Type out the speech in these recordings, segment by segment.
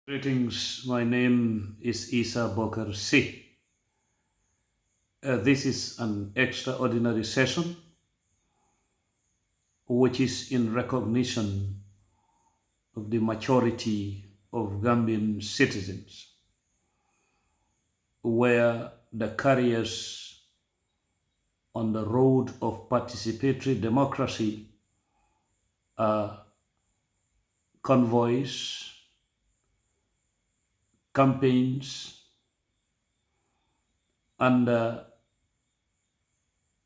Greetings, my name is Essa Bokarr Sey. This is an extraordinary session which is in recognition of the maturity of Gambian citizens, where the carriers on the road of participatory democracy are convoys, campaigns, and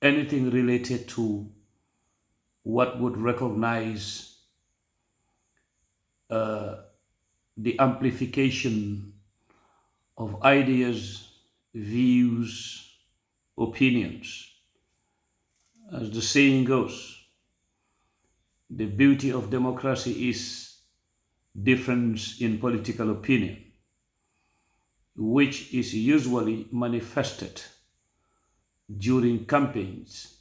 anything related to what would recognize uh, the amplification of ideas, views, opinions. As the saying goes, the beauty of democracy is difference in political opinion, which is usually manifested during campaigns.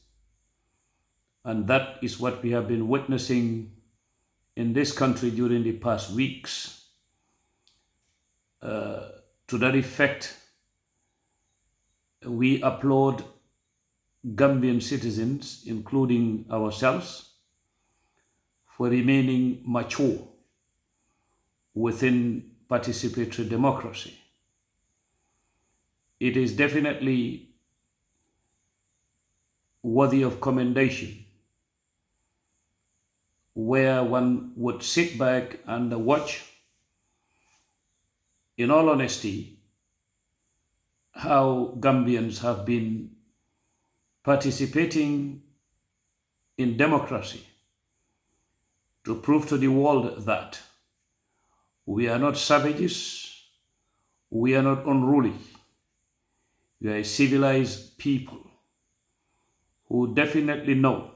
And that is what we have been witnessing in this country during the past weeks. To that effect, we applaud Gambian citizens, including ourselves, for remaining mature within participatory democracy. It is definitely worthy of commendation, where one would sit back and watch, in all honesty, how Gambians have been participating in democracy to prove to the world that we are not savages, we are not unruly, we are a civilized people who definitely know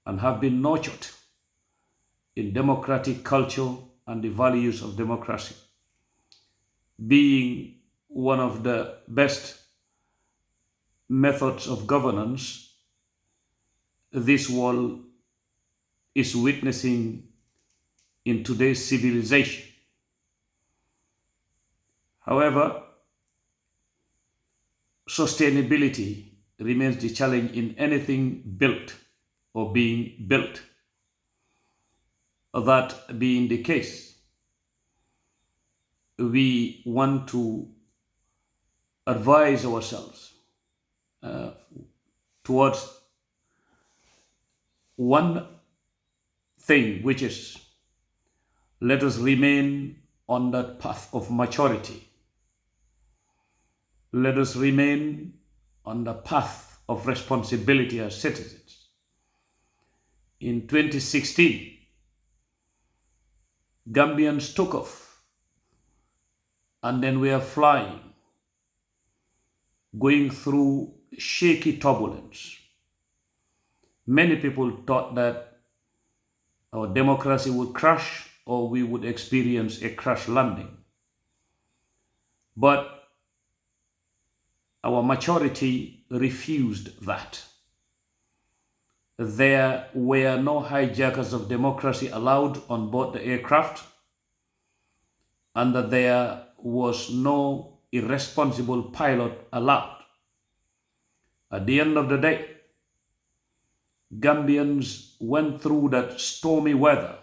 and have been nurtured in democratic culture and the values of democracy, being one of the best methods of governance this world is witnessing in today's civilization. However, sustainability remains the challenge in anything built or being built. That being the case, we want to advise ourselves uh, towards one thing, which is let us remain on that path of maturity. Let us remain on the path of responsibility as citizens. In 2016, Gambians took off and then we are flying, going through shaky turbulence. Many people thought that our democracy would crash or we would experience a crash landing. But our maturity refused that. There were no hijackers of democracy allowed on board the aircraft, and that there was no irresponsible pilot allowed. At the end of the day, Gambians went through that stormy weather,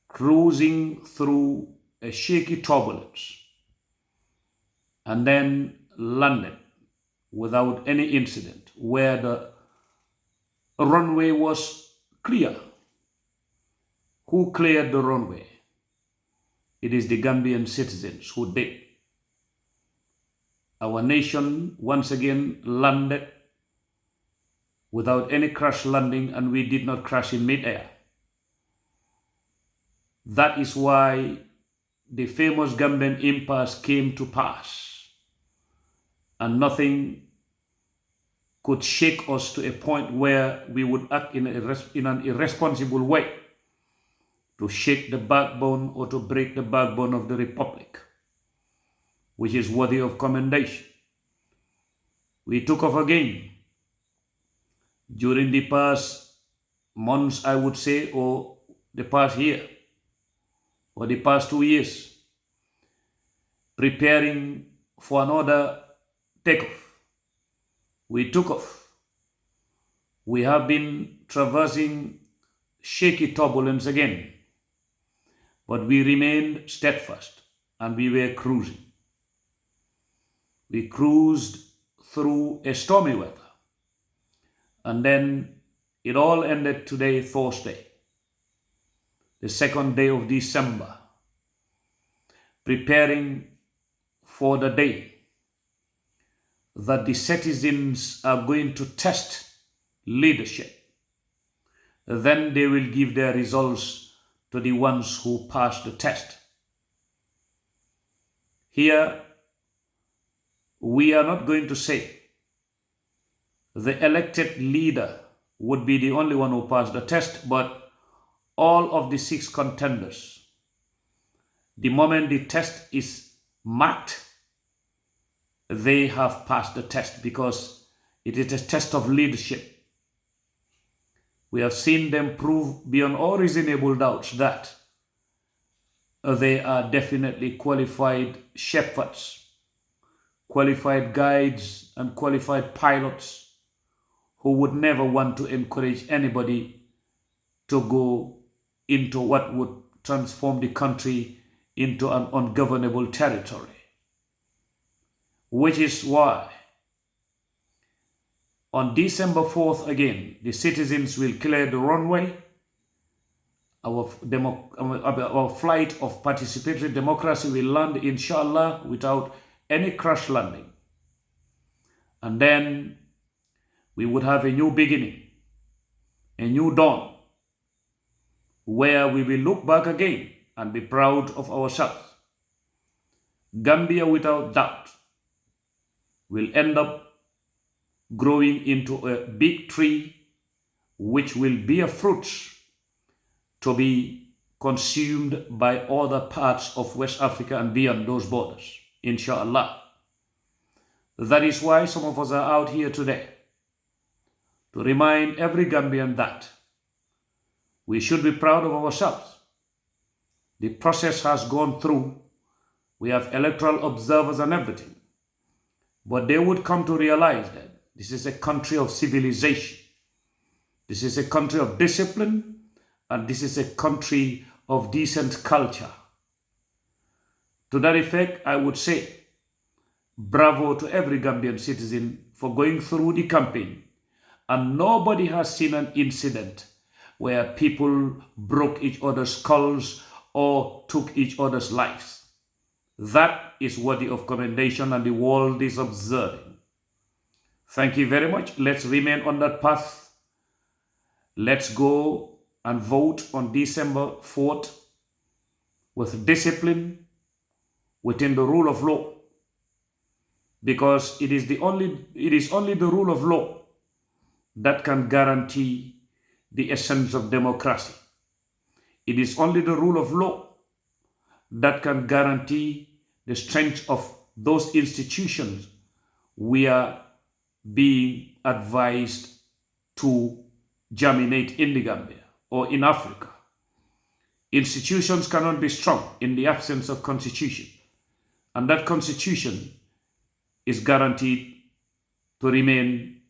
cruising through a shaky turbulence, and then landed without any incident, where the runway was clear. Who cleared the runway? It is the Gambian citizens who did. Our nation once again landed without any crash landing, and we did not crash in midair. That is why the famous Gambian impasse came to pass, and nothing could shake us to a point where we would act in an irresponsible way to shake the backbone or to break the backbone of the Republic, which is worthy of commendation. We took off again during the past months, I would say, or the past year. for the past 2 years, preparing for another takeoff. We took off. We have been traversing shaky turbulence again, but we remained steadfast and we were cruising. We cruised through a stormy weather, and then it all ended today, Thursday, the second day of December, preparing for the day that the citizens are going to test leadership. Then they will give their results to the ones who pass the test. Here, we are not going to say the elected leader would be the only one who passed the test, but all of the 6 contenders, the moment the test is marked, they have passed the test because it is a test of leadership. We have seen them prove beyond all reasonable doubts that they are definitely qualified shepherds, qualified guides, and qualified pilots who would never want to encourage anybody to go into what would transform the country into an ungovernable territory. Which is why on December 4th again, the citizens will clear the runway. Our flight of participatory democracy will land, inshallah, without any crash landing. And then we would have a new beginning, a new dawn, where we will look back again and be proud of ourselves. Gambia, without doubt, will end up growing into a big tree which will bear fruits to be consumed by other parts of West Africa and beyond those borders, inshallah. That is why some of us are out here today, to remind every Gambian that we should be proud of ourselves. The process has gone through. We have electoral observers and everything. But they would come to realize that this is a country of civilization. This is a country of discipline, and this is a country of decent culture. To that effect, I would say, bravo to every Gambian citizen for going through the campaign. And nobody has seen an incident where people broke each other's skulls or took each other's lives. That is worthy of commendation, and the world is observing. Thank you very much. Let's remain on that path. Let's go and vote on December 4th with discipline within the rule of law, because it is only the rule of law that can guarantee the essence of democracy. It is only the rule of law that can guarantee the strength of those institutions we are being advised to germinate in the Gambia or in Africa. Institutions cannot be strong in the absence of constitution, and that constitution is guaranteed to remain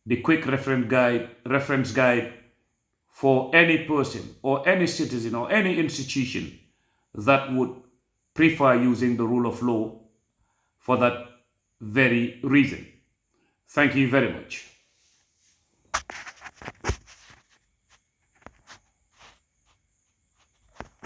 the quick reference guide for any person or any citizen or any institution that would prefer using the rule of law for that very reason. Thank you very much.